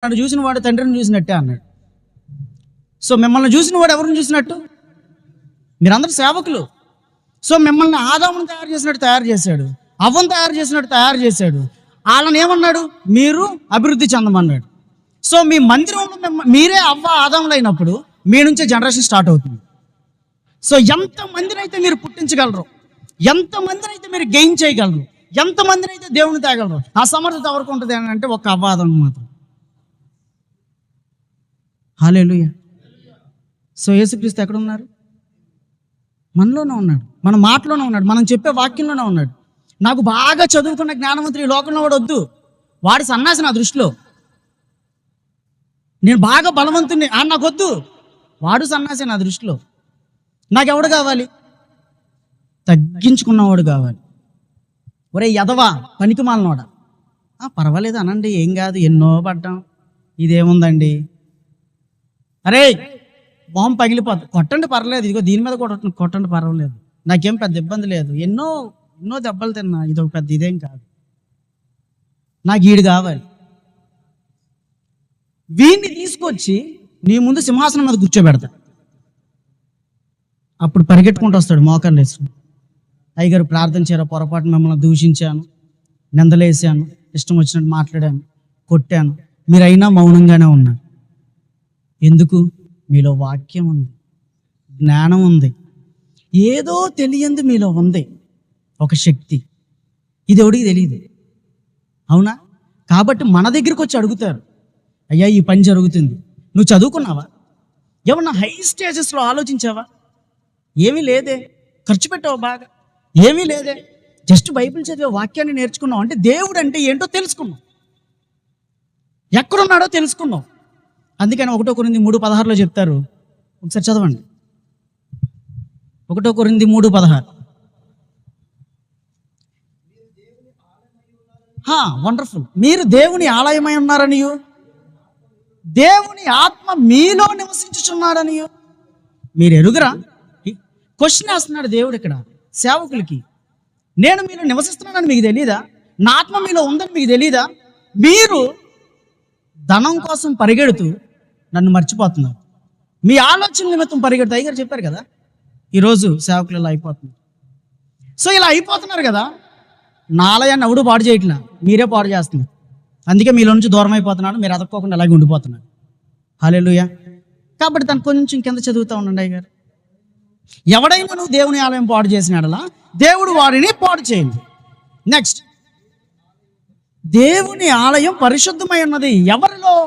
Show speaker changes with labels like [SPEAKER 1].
[SPEAKER 1] నన్ను చూసిన వాడు తండ్రిని చూసినట్టే అన్నాడు. సో మిమ్మల్ని చూసిన వాడు ఎవరిని చూసినట్టు? మీరందరూ సేవకులు. సో మిమ్మల్ని ఆదామును తయారు చేసినట్టు తయారు చేశాడు, అవ్వను తయారు చేసినట్టు తయారు చేశాడు. వాళ్ళని ఏమన్నాడు? మీరు అభివృద్ధి చెందమన్నాడు. సో మీ మందిరంలో మీరే అవ్వ ఆదాములు అయినప్పుడు మీ నుంచే జనరేషన్ స్టార్ట్ అవుతుంది. సో ఎంతమందిని అయితే మీరు పుట్టించగలరు, ఎంతమందిని అయితే మీరు గెయిన్ చేయగలరు, ఎంతమందిని అయితే దేవుని తేగలరు, ఆ సమర్థత ఎవరికి ఉంటుంది అని అంటే ఒక అవ్వ ఆదాము మాత్రం. హల్లెలూయా. సో యేసుక్రీస్తు ఎక్కడ ఉన్నారు? మనలోనే ఉన్నాడు, మన మాటలోనే ఉన్నాడు, మనం చెప్పే వాక్యంలోనే ఉన్నాడు. నాకు బాగా చదువుకున్న జ్ఞానవంతుడు ఈ లోకంలో వాడు వద్దు, వాడి సన్నాసి నా దృష్టిలో. నేను బాగా బలవంతుని నాకు వద్దు, వాడు సన్నాసి నా దృష్టిలో. నాకెవడు కావాలి? తగ్గించుకున్నవాడు కావాలి. ఒరే యదవా, పనికి మాలినోడా, పర్వాలేదు అనండి, ఏం కాదు, ఎన్నో పడ్డాం, ఇదేముందండి, అరే బాంబు పగిలిపోతుంది, కొట్టండి పర్లేదు, ఇదిగో దీని మీద కొట్టండి పర్వాలేదు, నాకేం పెద్ద ఇబ్బంది లేదు, ఎన్నో దెబ్బలు తిన్నా, ఇది ఒక పెద్ద ఇదేం కాదు, నాకు ఈడు కావాలి. వీడిని తీసుకొచ్చి నీ ముందు సింహాసనం మీద కూర్చోబెడతా. అప్పుడు పరిగెట్టుకుంటూ వస్తాడు మోకాళ్ళు వేసుకుని, అయ్యగారు ప్రార్థన చేయరా, పొరపాటు మిమ్మల్ని దూషించాను, నిందలేసాను, ఇష్టం వచ్చినట్టు మాట్లాడాను, కొట్టాను, మీరైనా మౌనంగానే ఉన్నారు. ఎందుకు? మీలో వాక్యం ఉంది, జ్ఞానం ఉంది, ఏదో తెలియంది మీలో ఉంది, ఒక శక్తి. ఇది ఎవడికి తెలియదు, అవునా? కాబట్టి మన దగ్గరికి వచ్చి అడుగుతారు, అయ్యా ఈ పని జరుగుతుంది, నువ్వు చదువుకున్నావా? ఏమన్నా హై స్టేజెస్లో ఆలోచించావా? ఏమీ లేదే. ఖర్చు పెట్టావా బాగా? ఏమీ లేదే. జస్ట్ బైబిల్ చదివే, వాక్యాన్ని నేర్చుకున్నావు అంటే దేవుడు అంటే ఏంటో తెలుసుకున్నావు, ఎక్కడున్నాడో తెలుసుకున్నావు. అందుకని 1 కొరింథీ 3:16 చెప్తారు, ఒకసారి చదవండి. 1 కొరింథీ 3:16. వండర్ఫుల్. మీరు దేవుని ఆలయమై ఉన్నారనియు, దేవుని ఆత్మ మీలో నివసించుచున్నాడనియు మీరు ఎరుగురా? క్వశ్చన్ వేస్తున్నాడు దేవుడు ఇక్కడ సేవకులకి. నేను మీలో నివసిస్తున్నానని మీకు తెలీదా? నా ఆత్మ మీలో ఉందని మీకు తెలీదా? మీరు ధనం కోసం పరిగెడుతూ నన్ను మర్చిపోతున్నారు, మీ ఆలోచన నిమిత్తం పరిగెడుతూ. అయ్యగారు చెప్పారు కదా, ఈరోజు సేవకులు ఇలా అయిపోతున్నారు. సో ఇలా అయిపోతున్నారు కదా, నా ఆలయాన్ని ఎవడు పాడు చేయట్లా, మీరే పాడు చేస్తున్నారు. అందుకే మీలో నుంచి దూరం అయిపోతున్నాడు, మీరు అదక్కోకుండా అలాగే ఉండిపోతున్నారు. హల్లెలూయా. కాబట్టి దాన్ని కొంచెం కింద చదువుతూ ఉండండి అయ్యగారు. ఎవడైనా నువ్వు దేవుని ఆలయం పాడు చేసినాడలా దేవుడు వాడిని పాడు చేయండి. నెక్స్ట్, దేవుని ఆలయం పరిశుద్ధమై ఉన్నది ఎవరిలో?